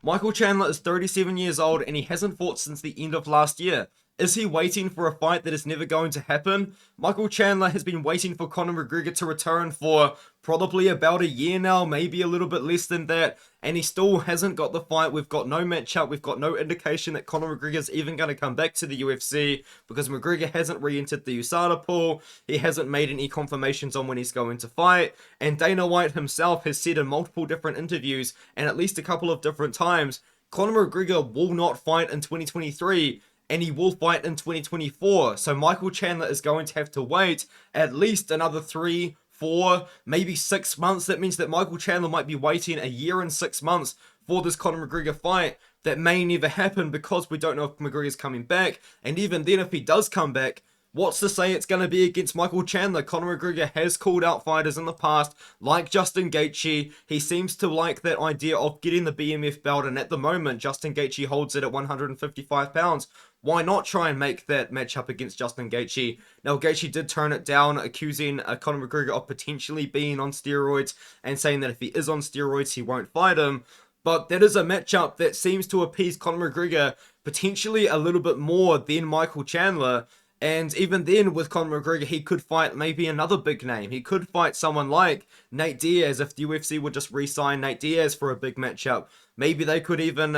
Michael Chandler is 37 years old and he hasn't fought since the end of last year. Is he waiting for a fight that is never going to happen? Michael Chandler has been waiting for Conor McGregor to return for probably about a year now, maybe a little bit less than that, and he still hasn't got the fight. We've got no matchup, we've got no indication that Conor McGregor is even going to come back to the UFC because McGregor hasn't re-entered the USADA pool, he hasn't made any confirmations on when he's going to fight, and Dana White himself has said in multiple different interviews, and at least a couple of different times, Conor McGregor will not fight in 2023, and he will fight in 2024. So Michael Chandler is going to have to wait at least another 3, 4, maybe 6 months. That means that Michael Chandler might be waiting a year and 6 months for this Conor McGregor fight. That may never happen because we don't know if McGregor's coming back. And even then, if he does come back, what's to say it's going to be against Michael Chandler? Conor McGregor has called out fighters in the past, like Justin Gaethje. He seems to like that idea of getting the BMF belt, and at the moment, Justin Gaethje holds it at 155 pounds. Why not try and make that matchup against Justin Gaethje? Now, Gaethje did turn it down, accusing Conor McGregor of potentially being on steroids and saying that if he is on steroids, he won't fight him. But that is a matchup that seems to appease Conor McGregor potentially a little bit more than Michael Chandler. And even then, with Conor McGregor, he could fight maybe another big name. He could fight someone like Nate Diaz if the UFC would just re-sign Nate Diaz for a big matchup. Maybe they could even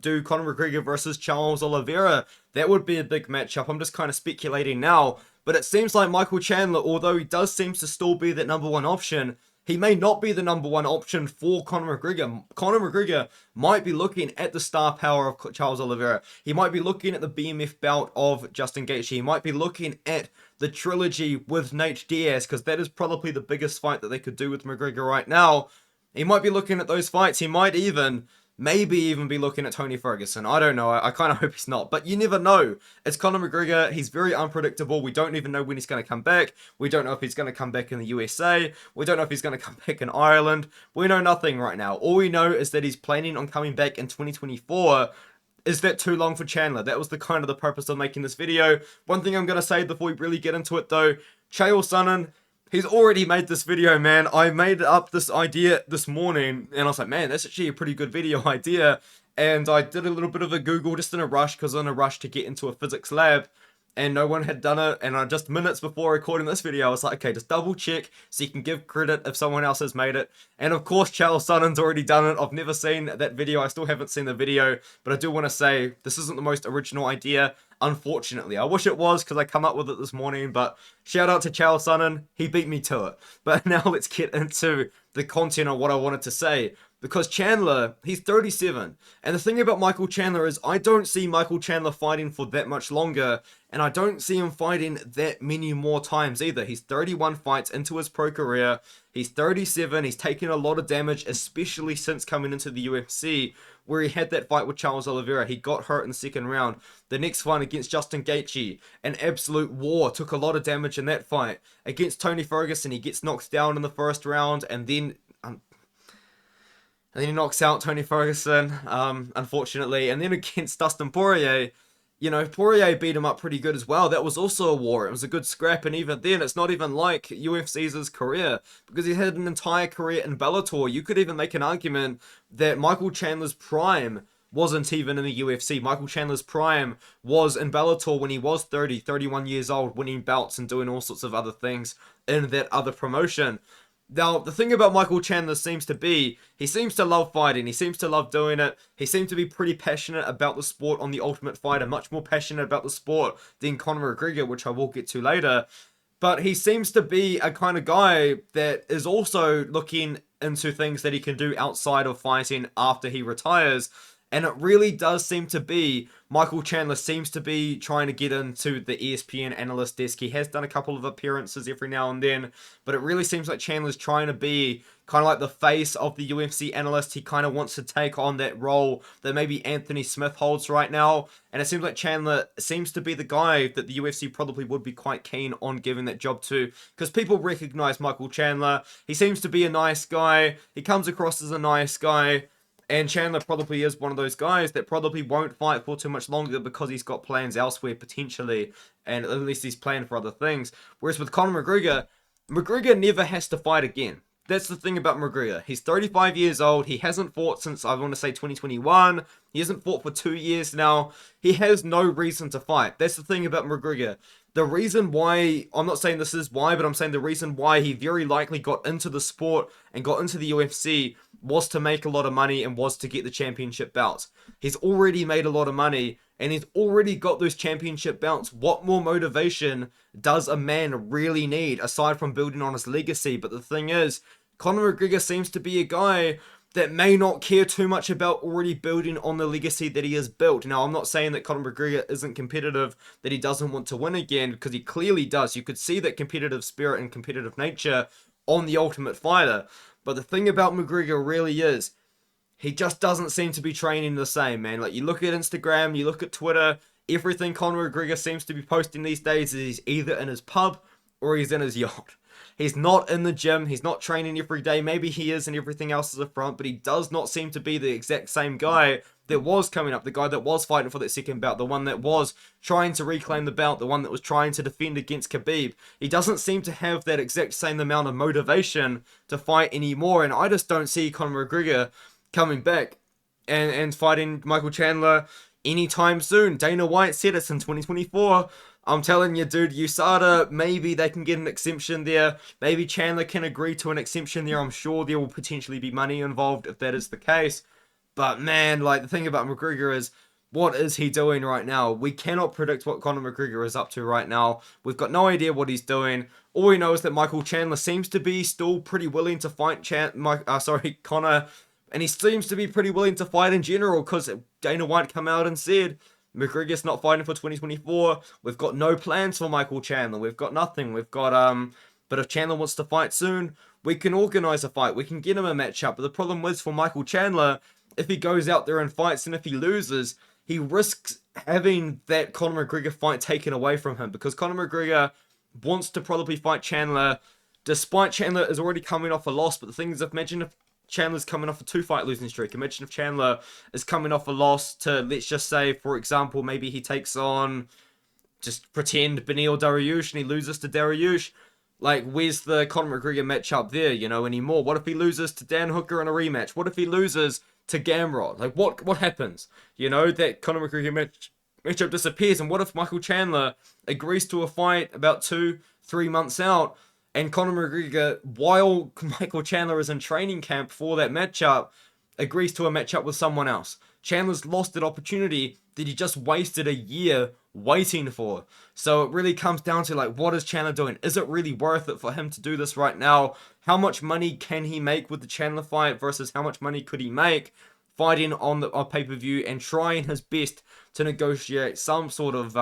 do Conor McGregor versus Charles Oliveira. That would be a big matchup. I'm just kind of speculating now. But it seems like Michael Chandler, although he does seem to still be that number one option, he may not be the number one option for Conor McGregor. Conor McGregor might be looking at the star power of Charles Oliveira. He might be looking at the BMF belt of Justin Gaethje. He might be looking at the trilogy with Nate Diaz, because that is probably the biggest fight that they could do with McGregor right now. He might be looking at those fights. He might maybe even be looking at Tony Ferguson. I don't know. I kind of hope he's not. But you never know. It's Conor McGregor. He's very unpredictable. We don't even know when he's going to come back. We don't know if he's going to come back in the USA. We don't know if he's going to come back in Ireland. We know nothing right now. All we know is that he's planning on coming back in 2024. Is that too long for Chandler? That was the purpose of making this video. One thing I'm going to say before we really get into it though, Chael Sonnen, he's already made this video, man. I made up this idea this morning, and I was like, man, that's actually a pretty good video idea. And I did a little bit of a Google just in a rush, because I'm in a rush to get into a physics lab, and no one had done it. And I just minutes before recording this video, I was like, okay, just double check so you can give credit if someone else has made it. And of course, Chael Sonnen's already done it. I've never seen that video. I still haven't seen the video, but I do want to say this isn't the most original idea. Unfortunately, I wish it was, because I come up with it this morning, but shout out to Chael Sonnen, he beat me to it. But now let's get into the content of what I wanted to say, because Chandler, he's 37, and the thing about Michael Chandler is I don't see Michael Chandler fighting for that much longer, and I don't see him fighting that many more times either. He's 31 fights into his pro career, he's 37, he's taken a lot of damage, especially since coming into the UFC, where he had that fight with Charles Oliveira. He got hurt in the second round. The next fight against Justin Gaethje, an absolute war, took a lot of damage in that fight. Against Tony Ferguson, he gets knocked down in the first round, and then he knocks out Tony Ferguson, unfortunately. And then against Dustin Poirier, you know, Poirier beat him up pretty good as well. That was also a war. It was a good scrap, and even then, it's not even like UFC's career, because he had an entire career in Bellator. You could even make an argument that Michael Chandler's prime wasn't even in the UFC. Michael Chandler's prime was in Bellator when he was 30, 31 years old, winning belts and doing all sorts of other things in that other promotion. Now, the thing about Michael Chandler seems to be, he seems to love fighting, he seems to love doing it, he seems to be pretty passionate about the sport on The Ultimate Fighter, much more passionate about the sport than Conor McGregor, which I will get to later. But he seems to be a kind of guy that is also looking into things that he can do outside of fighting after he retires. And it really does seem to be, Michael Chandler seems to be trying to get into the ESPN analyst desk. He has done a couple of appearances every now and then, but it really seems like Chandler's trying to be kind of like the face of the UFC analyst. He kind of wants to take on that role that maybe Anthony Smith holds right now. And it seems like Chandler seems to be the guy that the UFC probably would be quite keen on giving that job to, because people recognize Michael Chandler. He seems to be a nice guy. He comes across as a nice guy. And Chandler probably is one of those guys that probably won't fight for too much longer because he's got plans elsewhere potentially, and at least he's planned for other things. Whereas with Conor McGregor, McGregor never has to fight again. That's the thing about McGregor. He's 35 years old. He hasn't fought since, I want to say, 2021. He hasn't fought for 2 years now. He has no reason to fight. That's the thing about McGregor. The reason why, I'm not saying this is why, but I'm saying the reason why he very likely got into the sport and got into the UFC was to make a lot of money and was to get the championship belts. He's already made a lot of money and he's already got those championship belts. What more motivation does a man really need aside from building on his legacy? But the thing is, Conor McGregor seems to be a guy that may not care too much about already building on the legacy that he has built. Now, I'm not saying that Conor McGregor isn't competitive, that he doesn't want to win again, because he clearly does. You could see that competitive spirit and competitive nature on The Ultimate Fighter. But the thing about McGregor really is, he just doesn't seem to be training the same, man. Like, you look at Instagram, you look at Twitter, everything Conor McGregor seems to be posting these days is he's either in his pub or he's in his yacht. He's not in the gym, he's not training every day. Maybe he is and everything else is a front, but he does not seem to be the exact same guy that was coming up, the guy that was fighting for that second belt, the one that was trying to reclaim the belt, the one that was trying to defend against Khabib. He doesn't seem to have that exact same amount of motivation to fight anymore, and I just don't see Conor McGregor coming back and fighting Michael Chandler anytime soon. Dana White said it's in 2024. I'm telling you, dude, USADA, maybe they can get an exemption there. Maybe Chandler can agree to an exemption there. I'm sure there will potentially be money involved if that is the case. But man, like, the thing about McGregor is, what is he doing right now? We cannot predict what Conor McGregor is up to right now. We've got no idea what he's doing. All we know is that Michael Chandler seems to be still pretty willing to fight Conor. And he seems to be pretty willing to fight in general, because Dana White come out and said McGregor's not fighting for 2024. We've got no plans for Michael Chandler. We've got nothing. We've got, but if Chandler wants to fight soon, we can organize a fight. We can get him a matchup. But the problem is for Michael Chandler, if he goes out there and fights and if he loses, he risks having that Conor McGregor fight taken away from him, because Conor McGregor wants to probably fight Chandler, despite Chandler is already coming off a loss. But the thing is, imagine if Chandler's coming off a 2-fight losing streak. Imagine if Chandler is coming off a loss to, let's just say, for example, maybe he takes on, just pretend, Beneil Dariush, and he loses to Dariush. Like, where's the Conor McGregor matchup there, you know, anymore? What if he loses to Dan Hooker in a rematch? What if he loses to Gamrot? Like, what happens? You know, that Conor McGregor matchup disappears. And what if Michael Chandler agrees to a fight about 2-3 months out, and Conor McGregor, while Michael Chandler is in training camp for that matchup, agrees to a matchup with someone else? Chandler's lost that opportunity that he just wasted a year waiting for. So it really comes down to, like, what is Chandler doing? Is it really worth it for him to do this right now? How much money can he make with the Chandler fight versus how much money could he make fighting on the pay-per-view and trying his best to negotiate some sort of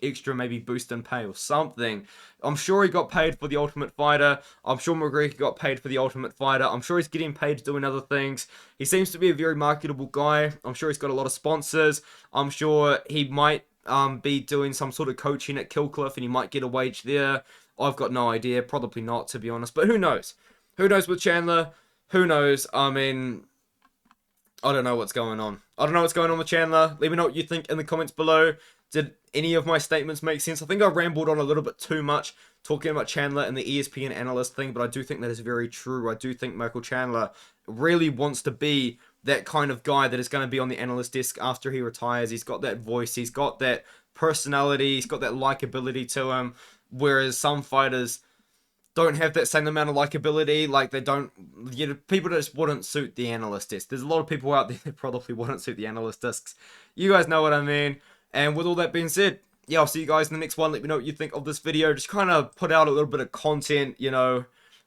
extra, maybe boost in pay or something? I'm sure he got paid for The Ultimate Fighter. I'm sure McGregor got paid for The Ultimate Fighter. I'm sure he's getting paid doing other things. He seems to be a very marketable guy. I'm sure he's got a lot of sponsors. I'm sure he might be doing some sort of coaching at Killcliff and he might get a wage there. I've got no idea. Probably not, to be honest. But who knows? Who knows with Chandler? Who knows? I mean, I don't know what's going on. I don't know what's going on with Chandler. Let me know what you think in the comments below. Did any of my statements make sense? I think I rambled on a little bit too much talking about Chandler and the ESPN analyst thing, but I do think that is very true. I do think Michael Chandler really wants to be that kind of guy that is going to be on the analyst desk after he retires. He's got that voice. He's got that personality. He's got that likability to him, whereas some fighters don't have that same amount of likability. Like, they don't, you know, people just wouldn't suit the analyst desk. There's a lot of people out there that probably wouldn't suit the analyst desks. You guys know what I mean. And with all that being said, yeah, I'll see you guys in the next one. Let me know what you think of this video. Just kind of put out a little bit of content, you know,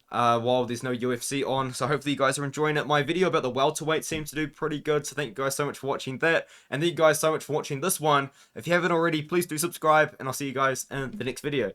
while there's no UFC on. So hopefully you guys are enjoying it. My video about the welterweight seems to do pretty good. So thank you guys so much for watching that. And thank you guys so much for watching this one. If you haven't already, please do subscribe. And I'll see you guys in the next video.